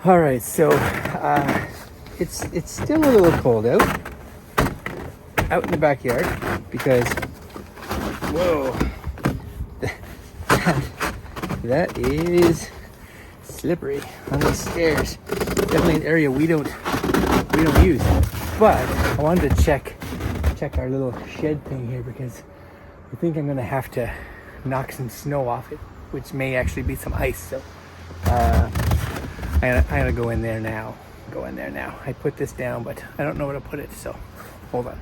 All right, so it's still a little cold out in the backyard because whoa, that is slippery on these stairs. Definitely an area we don't use. But I wanted to check our little shed thing here because I think I'm gonna have to knock some snow off it, which may actually be some ice. So I'm gonna go in there now. I put this down, but I don't know where to put it, so hold on.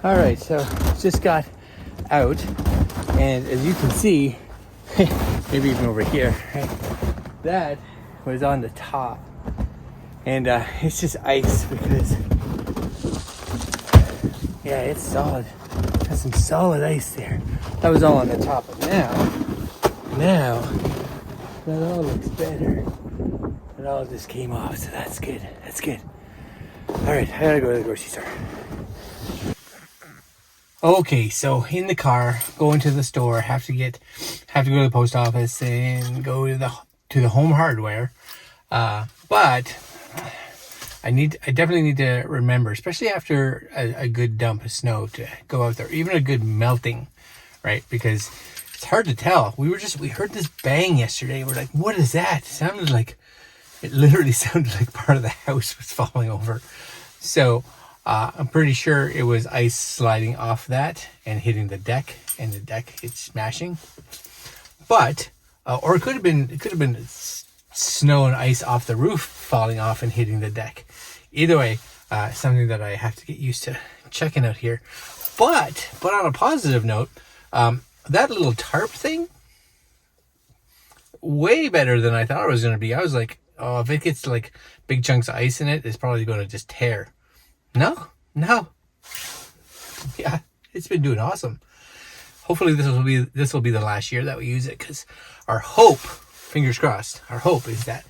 All right, so just got out, and as you can see, maybe even over here, right? That was on the top, and it's just ice because, yeah, it's solid. Got some solid ice there. That was all on the top, but now that all looks better. It all just came off, so that's good. All right, I gotta go to the grocery store. Okay, so in the car, going to the store, have to go to the post office and go to the home hardware. But I definitely need to remember, especially after a good dump of snow, to go out there, even a good melting, right? Because it's hard to tell. We heard this bang yesterday. We're like, what is that? It literally sounded like part of the house was falling over. So I'm pretty sure it was ice sliding off that and hitting the deck, and the deck it's smashing. But or it could have been snow and ice off the roof falling off and hitting the deck. Either way, something that I have to get used to checking out here. But on a positive note, that little tarp thing, way better than I thought it was going to be. I was like, oh, if it gets like big chunks of ice in it, it's probably going to just tear. No. Yeah, it's been doing awesome. Hopefully this will be the last year that we use it, because our hope, fingers crossed, our hope is that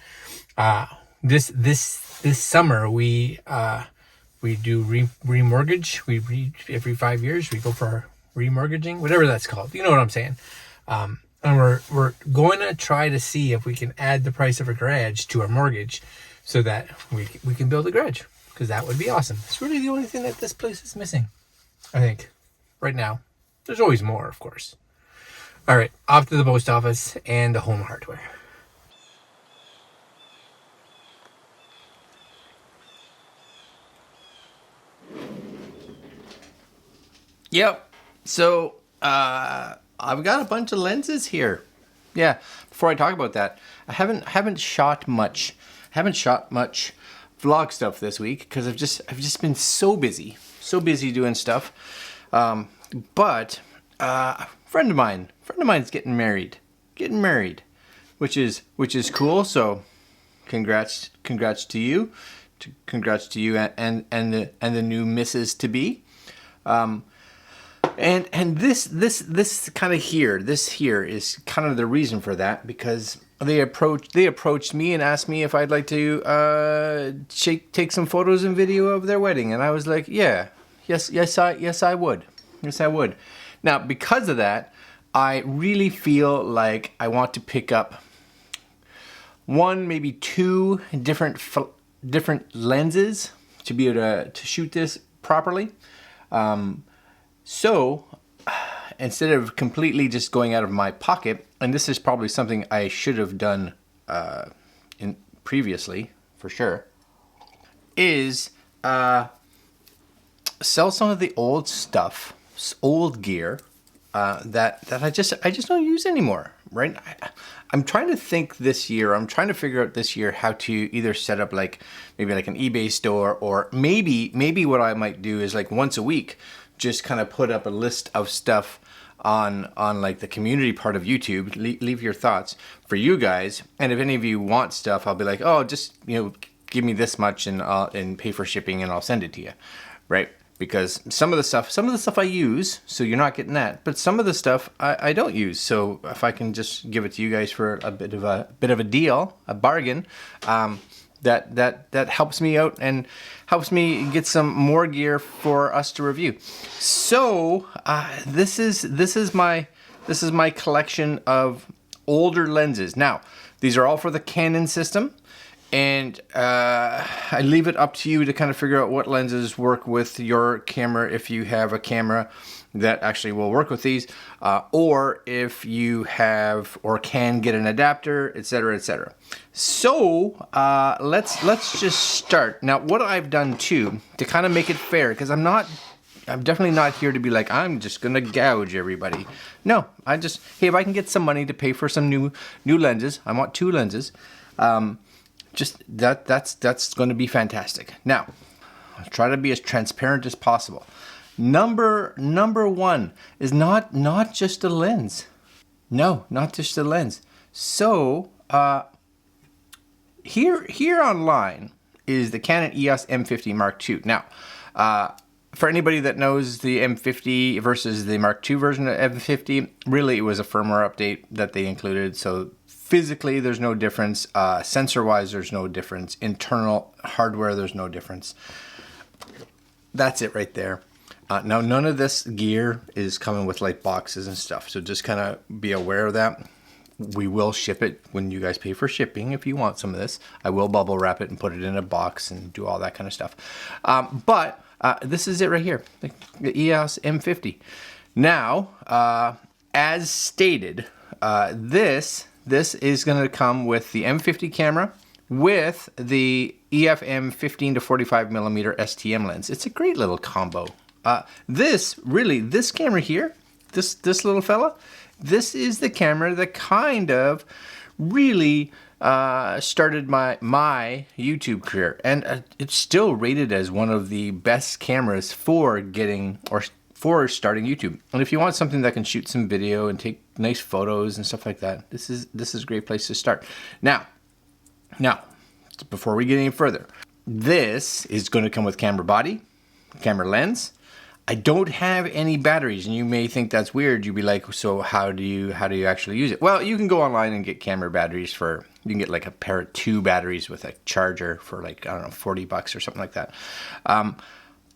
this summer we do remortgage. Every 5 years we go for remortgaging, whatever that's called. You know what I'm saying? And we're going to try to see if we can add the price of a garage to our mortgage so that we can build a garage, because that would be awesome. It's really the only thing that this place is missing, I think, right now. There's always more, of course. All right, off to the post office and the home hardware. Yep. So, I've got a bunch of lenses here. Yeah. Before I talk about that, I haven't shot much vlog stuff this week because I've just been so busy doing stuff. But a friend of mine's getting married, which is cool. So, congrats to you, and the new Mrs. to be. And this kind of here is kind of the reason for that, because they approached me and asked me if I'd like to take some photos and video of their wedding, and I was like, yes I would. Now, because of that, I really feel like I want to pick up one, maybe two different lenses to be able to shoot this properly. So, instead of completely just going out of my pocket, and this is probably something I should have done previously, for sure, is sell some of the old stuff, old gear that I just don't use anymore, right? I'm trying to think this year. I'm trying to figure out this year how to either set up maybe like an eBay store, or maybe what I might do is like once a week, just kind of put up a list of stuff on like the community part of YouTube. Leave your thoughts for you guys, and if any of you want stuff, I'll be like, oh, just give me this much and pay for shipping, and I'll send it to you, right? Because some of the stuff I use, so you're not getting that, but some of the stuff I don't use. So if I can just give it to you guys for a bit of a deal, a bargain, that helps me out and helps me get some more gear for us to review. So this is my collection of older lenses. Now, These are all for the Canon system. And I leave it up to you to kind of figure out what lenses work with your camera, if you have a camera that actually will work with these, or if you have or can get an adapter, etc., etc. So let's just start. Now, what I've done too to kind of make it fair, because I'm definitely not here to be like, I'm just gonna gouge everybody. No, hey, if I can get some money to pay for some new lenses, I want 2 lenses. Just that's going to be fantastic. Now, I'll try to be as transparent as possible. Number 1 is not just a lens. No, not just a lens. So here online is the Canon EOS M50 Mark II. Now, for anybody that knows the M50 versus the Mark II version of M50, really it was a firmware update that they included. So physically, there's no difference. Sensor-wise, there's no difference. Internal hardware, there's no difference. That's it right there. Now, none of this gear is coming with like boxes and stuff. So just kind of be aware of that. We will ship it when you guys pay for shipping if you want some of this. I will bubble wrap it and put it in a box and do all that kind of stuff. But this is it right here, the EOS M50. Now, as stated, this is going to come with the M50 camera with the EF-M 15 to 45 millimeter STM lens. It's a great little combo. This camera here, this little fella, this is the camera that kind of really started my YouTube career, and it's still rated as one of the best cameras for starting YouTube. And if you want something that can shoot some video and take nice photos and stuff like that, this is a great place to start. Now, before we get any further, this is going to come with camera body, camera lens. I don't have any batteries, and you may think that's weird. You'd be like, so how do you actually use it? Well, you can go online and get camera batteries you can get like a pair of 2 batteries with a charger for like, I don't know, $40 or something like that.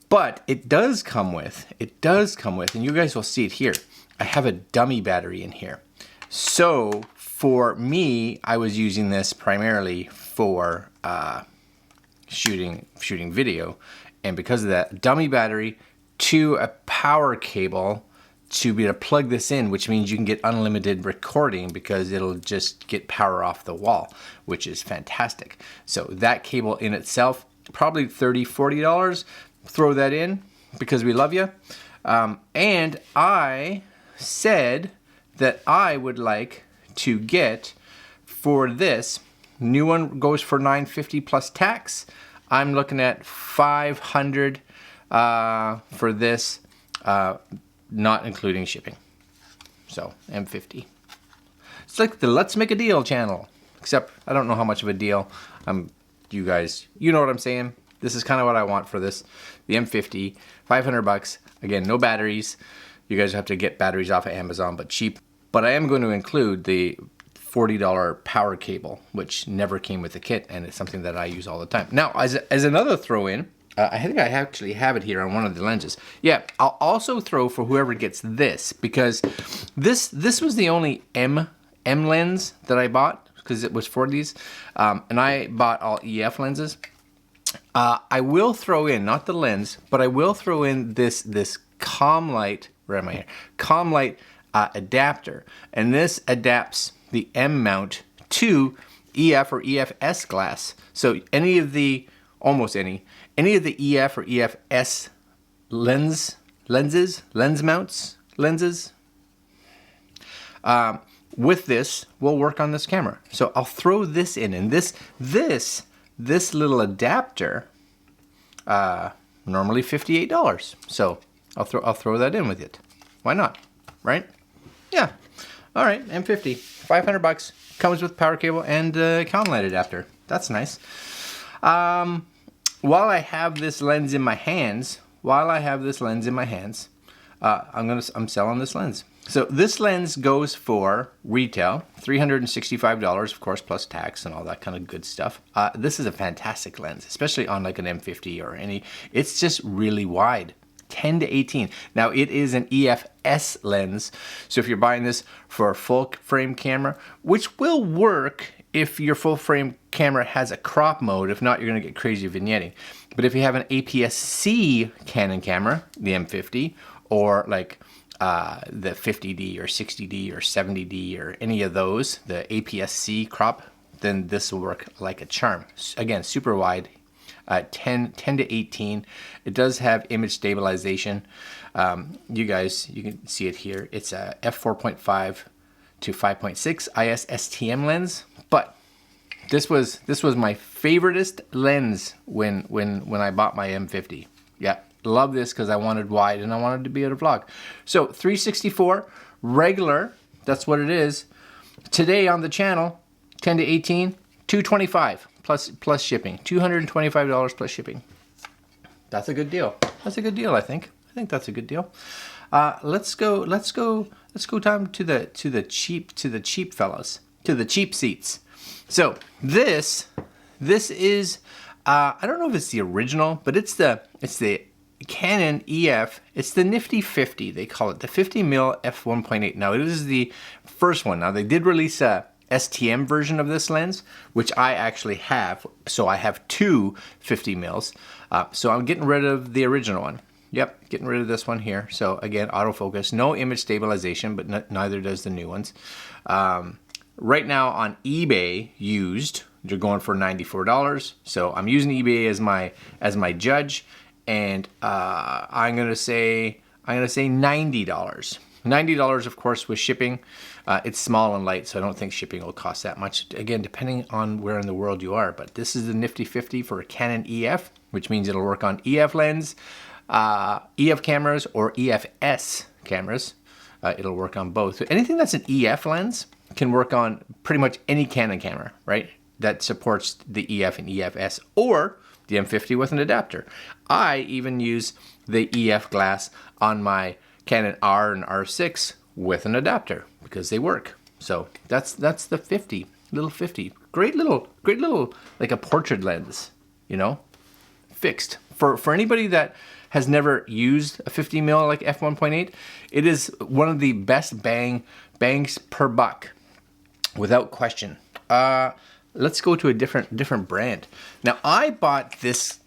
But it does come with, and you guys will see it here, I have a dummy battery in here. So for me, I was using this primarily for shooting video. And because of that, dummy battery to a power cable to be able to plug this in, which means you can get unlimited recording because it'll just get power off the wall, which is fantastic. So that cable in itself, probably $30, $40. Throw that in because we love you. And I said that I would like to get, for this, new one goes for $950 plus tax. I'm looking at $500 for this, not including shipping. So M50. It's like the Let's Make a Deal channel, except I don't know how much of a deal. You guys, you know what I'm saying. This is kind of what I want for this. The M50, $500. Again, no batteries. You guys have to get batteries off of Amazon, but cheap. But I am going to include the $40 power cable, which never came with the kit, and it's something that I use all the time. Now, as another throw-in, I think I actually have it here on one of the lenses. Yeah, I'll also throw for whoever gets this, because this was the only M lens that I bought, because it was for these, and I bought all EF lenses. I will throw in, not the lens, but I will throw in this Commlight, where am I here? Commlight adapter, and this adapts the M mount to EF or EF-S glass. So almost any of the EF or EF-S lens mounts, with this will work on this camera. So I'll throw this in, and this little adapter, normally $58. So I'll throw that in with it. Why not? Right? Yeah. All right. M50, $500. Comes with power cable and Commlight adapter. That's nice. While I have this lens in my hands, I'm selling this lens. So this lens goes for retail, $365, of course, plus tax and all that kind of good stuff. This is a fantastic lens, especially on like an M50 or any. It's just really wide, 10 to 18. Now it is an EF-S lens, so if you're buying this for a full frame camera, which will work if your full frame camera has a crop mode. If not, you're going to get crazy vignetting. But if you have an APS-C Canon camera, the M50, or like the 50D or 60D or 70D or any of those, the APS-C crop, then this will work like a charm. Again, super wide, 10 to 18. It does have image stabilization. You can see it here. It's a f4.5 to 5.6 IS STM lens, but this was my favoriteest lens when I bought my M50. Yeah, love this because I wanted wide and I wanted to be able to vlog. So 364 regular, that's what it is. Today on the channel, 10 to 18, 225 plus shipping, $225 plus shipping. That's a good deal. That's a good deal, I think. I think that's a good deal. Let's go down to the cheap fellows, to the cheap seats. So this is I don't know if it's the original, but it's the Canon EF. It's the nifty 50. They call it the 50mm f1.8. Now it is the first one. Now they did release a STM version of this lens, which I actually have. So I have two 50mm. So I'm getting rid of the original one. Yep, getting rid of this one here. So again, autofocus, no image stabilization, but neither does the new ones. Right now on eBay, used, they're going for $94. So I'm using eBay as my judge, and I'm gonna say $90. $90, of course, with shipping. It's small and light, so I don't think shipping will cost that much. Again, depending on where in the world you are. But this is the nifty 50 for a Canon EF, which means it'll work on EF lens, EF cameras, or EF-S cameras. It'll work on both. Anything that's an EF lens can work on pretty much any Canon camera, right? That supports the EF and EF-S, or the M50 with an adapter. I even use the EF glass on my Canon R and R6 with an adapter because they work. So that's the 50, little 50. Great little, like a portrait lens, you know, fixed. For anybody that has never used a 50mm like f1.8, it is one of the best bangs per buck, without question. Let's go to a different brand. Now I bought this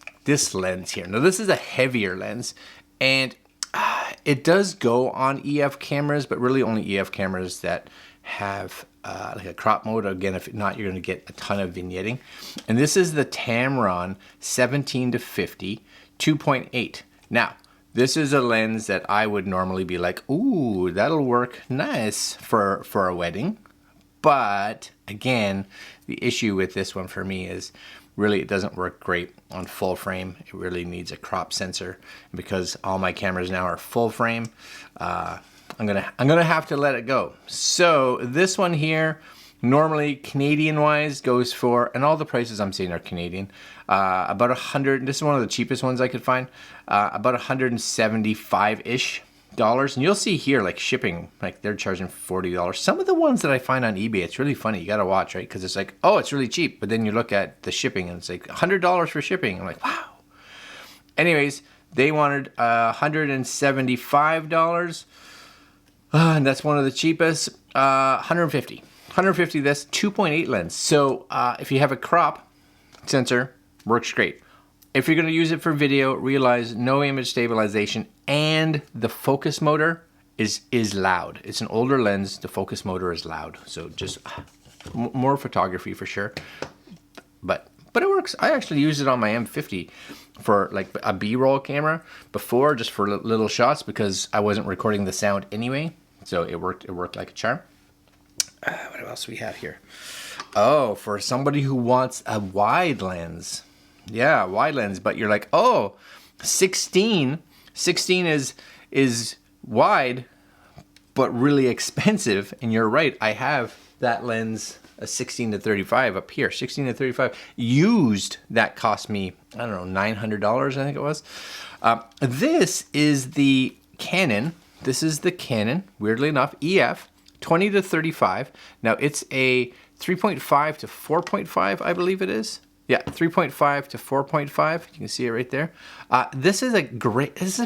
lens here. Now this is a heavier lens, and it does go on EF cameras, but really only EF cameras that have like a crop mode. Again, if not, you're going to get a ton of vignetting. And this is the Tamron 17 to 50 2.8. Now, this is a lens that I would normally be like, ooh, that'll work nice for a wedding. But again, the issue with this one for me is really it doesn't work great on full frame. It really needs a crop sensor. Because all my cameras now are full frame, I'm gonna have to let it go. So this one here, normally Canadian wise, goes for, and all the prices I'm seeing are Canadian, about 100. This is one of the cheapest ones I could find, about 175-ish dollars. And you'll see here, like shipping, like they're charging $40. Some of the ones that I find on eBay, it's really funny. You gotta watch, right? Because it's like, oh, it's really cheap, but then you look at the shipping and it's like $100 for shipping. I'm like, wow. Anyways, they wanted $175, and that's one of the cheapest. 150 this 2.8 lens. So if you have a crop sensor, works great. If you're going to use it for video, realize no image stabilization, and the focus motor is loud. It's an older lens. The focus motor is loud. So just more photography for sure. But it works. I actually used it on my M50 for like a B-roll camera before, just for little shots, because I wasn't recording the sound anyway. So it worked like a charm. What else do we have here? Oh, for somebody who wants a wide lens. Yeah, wide lens, but you're like, oh, 16 is wide, but really expensive. And you're right, I have that lens, a 16 to 35 up here, 16 to 35 used. That cost me, I don't know, $900, I think it was. This is the Canon. This is the Canon, weirdly enough, EF 20 to 35. Now it's a 3.5 to 4.5, I believe it is. Yeah, 3.5 to 4.5. You can see it right there. This is a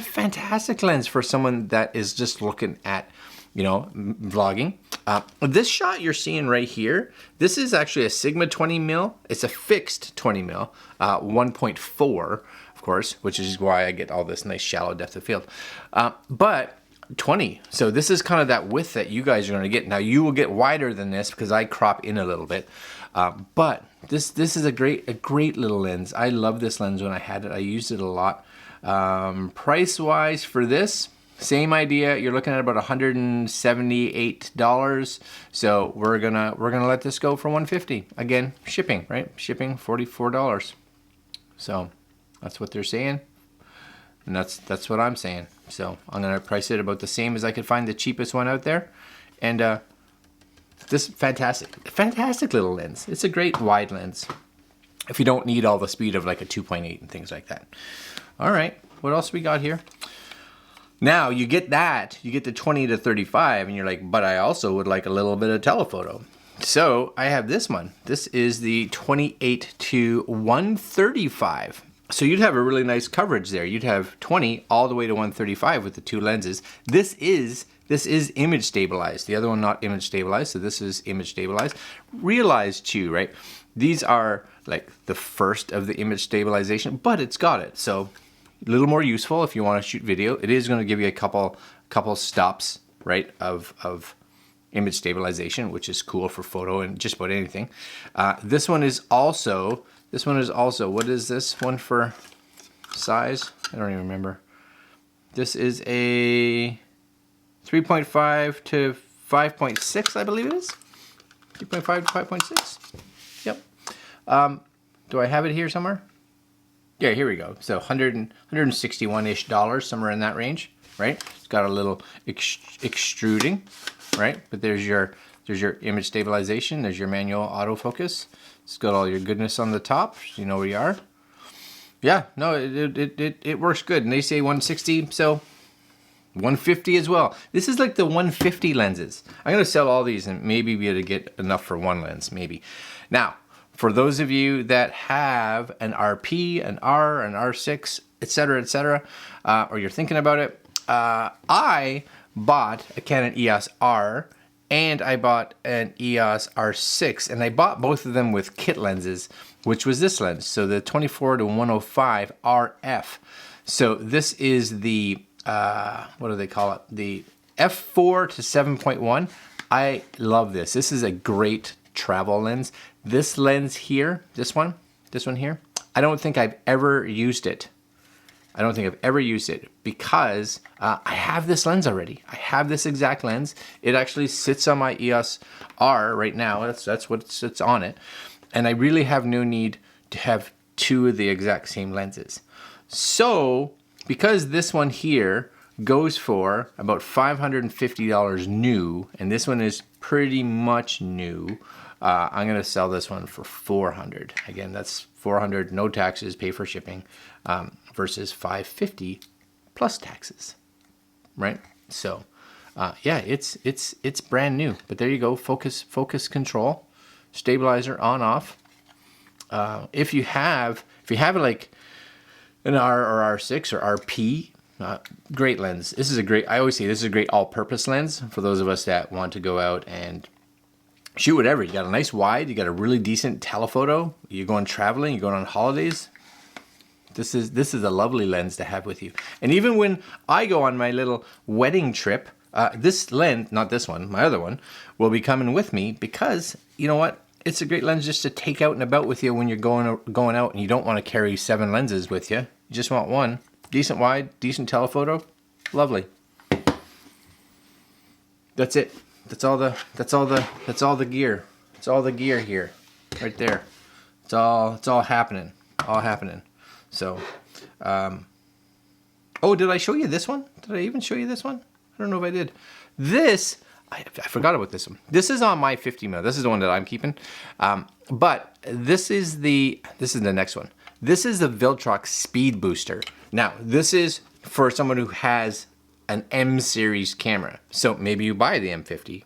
fantastic lens for someone that is just looking at you know, vlogging. This shot you're seeing right here, this is actually a Sigma 20 mil. It's a fixed 20 mil, 1.4, of course, which is why I get all this nice shallow depth of field. But 20, so this is kind of that width that you guys are going to get. Now you will get wider than this because I crop in a little bit, but this is a great little lens. I love this lens when I had it. I used it a lot. Price wise for this, same idea. You're looking at about $178. So we're gonna let this go for $150. Again, shipping, right? Shipping $44. So that's what they're saying. And that's what I'm saying. So I'm gonna price it about the same as I could find the cheapest one out there. And this fantastic little lens. It's a great wide lens if you don't need all the speed of like a 2.8 and things like that. All right, what else we got here? Now you get that, you get the 20 to 35, and you're like, but I also would like a little bit of telephoto. So I have this one. This is the 28 to 135. So you'd have a really nice coverage there. You'd have 20 all the way to 135 with the two lenses. This is image stabilized. The other one not image stabilized, so this is image stabilized. Realize too, right? These are like the first of the image stabilization, but it's got it. So a little more useful if you want to shoot video. It is going to give you a couple stops, right, of image stabilization, which is cool for photo and just about anything. This one is also, what is this one for size? I don't even remember. This is a 3.5 to 5.6, I believe it is. 3.5 to 5.6. Yep. Do I have it here somewhere? Yeah, here we go. So $161-ish, somewhere in that range, right? It's got a little extruding, right? But there's your image stabilization. There's your manual autofocus. It's got all your goodness on the top. So you know where you are. Yeah, no, it works good. And they say 160, so 150 as well. This is like the 150 lenses. I'm going to sell all these and maybe be able to get enough for one lens, maybe. Now, for those of you that have an RP, an R, an R6, etc., or you're thinking about it, I bought a Canon EOS R and I bought an EOS R6, and I bought both of them with kit lenses, which was this lens, so the 24 to 105 RF. So this is the, what do they call it? The f4 to 7.1. I love this. This is a great travel lens. This lens here, this one here, I don't think I've ever used it. I don't think I've ever used it because I have this lens already. I have this exact lens. It actually sits on my EOS R right now. That's what sits on it. And I really have no need to have two of the exact same lenses. So because this one here goes for about $550 new, and this one is pretty much new, I'm gonna sell this one for $400. Again, that's $400, no taxes, pay for shipping, versus $550 plus taxes, right? So, yeah, it's brand new. But there you go, focus control, stabilizer on off. If you have like an R or R6 or RP, great lens. This is a great. I always say this is a great all-purpose lens for those of us that want to go out and shoot whatever. You got a nice wide, you got a really decent telephoto, you're going traveling, you're going on holidays. This is a lovely lens to have with you. And even when I go on my little wedding trip, this lens, not this one, my other one, will be coming with me because, you know what? It's a great lens just to take out and about with you when you're going out and you don't want to carry 7 lenses with you. You just want one. Decent wide, decent telephoto. Lovely. That's it. That's all the gear. It's all the gear here, right there. It's all happening. All happening. So, oh, did I show you this one? Did I even show you this one? I don't know if I did. This, I forgot about this one. This is on my 50mm. This is the one that I'm keeping. But this is the next one. This is the Viltrox Speedbooster. Now, this is for someone who has an M series camera. So maybe you buy the M50.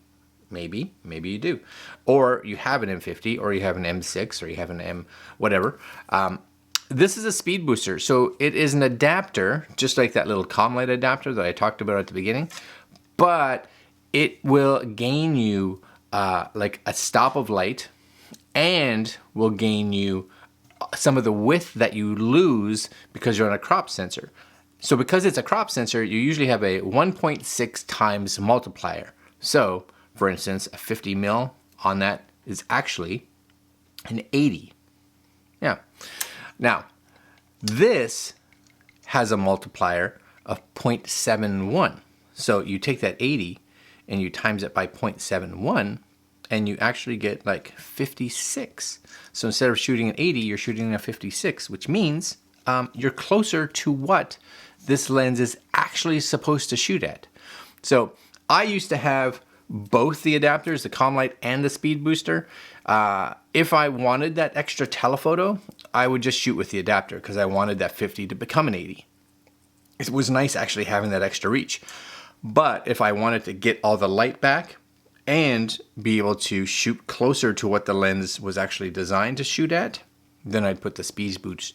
Maybe you do. Or you have an M50, or you have an M6, or you have an M whatever. This is a Speedbooster. So it is an adapter, just like that little Commlite adapter that I talked about at the beginning. But it will gain you like a stop of light, and will gain you some of the width that you lose because you're on a crop sensor. So because it's a crop sensor, you usually have a 1.6 times multiplier. So for instance, a 50 mil on that is actually an 80. Yeah. Now, this has a multiplier of 0.71. So you take that 80 and you times it by 0.71, and you actually get like 56. So instead of shooting an 80, you're shooting a 56, which means you're closer to what this lens is actually supposed to shoot at. So I used to have both the adapters, the Commlight and the Speedbooster. If I wanted that extra telephoto, I would just shoot with the adapter because I wanted that 50 to become an 80. It was nice actually having that extra reach. But if I wanted to get all the light back and be able to shoot closer to what the lens was actually designed to shoot at, then I'd put the Speedbooster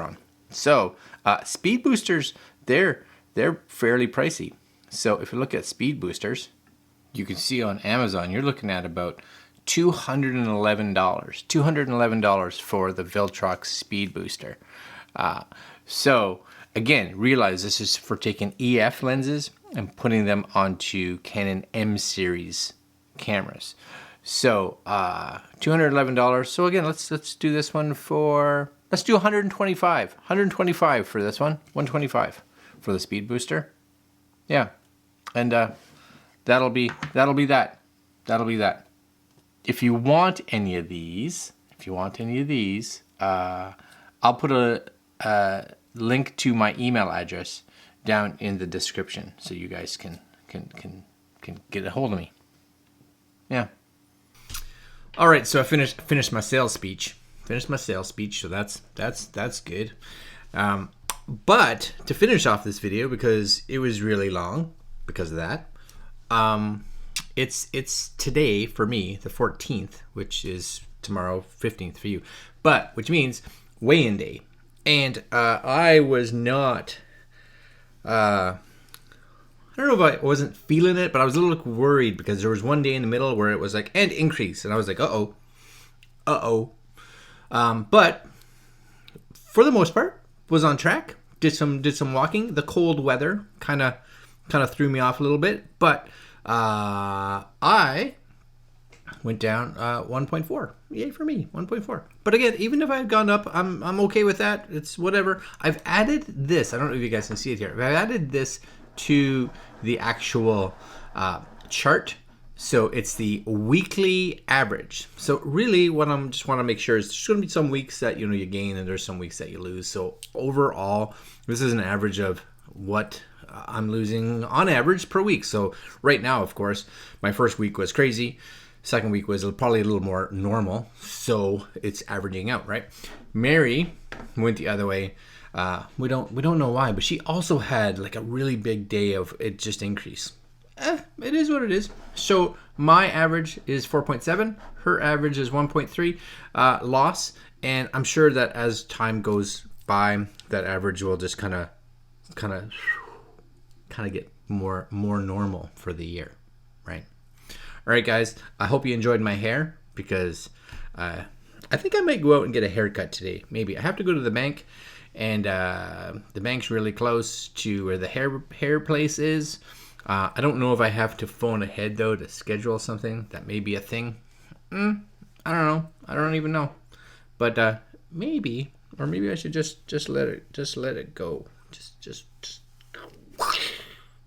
on. So speed boosters, they're fairly pricey. So if you look at speed boosters, you can see on Amazon, you're looking at about $211. $211 for the Viltrox speed booster. So again, realize this is for taking EF lenses and putting them onto Canon M series cameras. So $211. So again, let's do this one for, let's do 125. 125 for this one. 125 for the speed booster. Yeah, and that'll be that. If you want any of these, I'll put a link to my email address down in the description so you guys can get a hold of me. Yeah. All right, so I finished my sales speech. So that's good. But to finish off this video, because it was really long because of that, it's today for me, the 14th, which is tomorrow, 15th for you, but which means weigh-in day. And I was not, I don't know if I wasn't feeling it, but I was a little worried because there was one day in the middle where it was like, and increase. And I was like, uh-oh. But for the most part, was on track. Did some walking. The cold weather kind of threw me off a little bit, but I went down 1.4. Yay for me, 1.4. But again, even if I've gone up, I'm okay with that. It's whatever. I've added this. I don't know if you guys can see it here. I've added this to the actual chart. So it's the weekly average. So really what I'm just want to make sure is there's going to be some weeks that you gain and there's some weeks that you lose. So overall, this is an average of what I'm losing on average per week. So right now, of course, my first week was crazy. Second week was probably a little more normal. So it's averaging out, right? Mary went the other way. We don't know why, but she also had like a really big day of it just increase. It is what it is. So my average is 4.7. Her average is 1.3 loss. And I'm sure that as time goes by, that average will just kind of get more normal for the year, right? All right, guys. I hope you enjoyed my hair because I think I might go out and get a haircut today. Maybe I have to go to the bank, and the bank's really close to where the hair place is. I don't know if I have to phone ahead though to schedule something. That may be a thing. I don't know. I don't even know. But maybe, or maybe I should just let it go. Just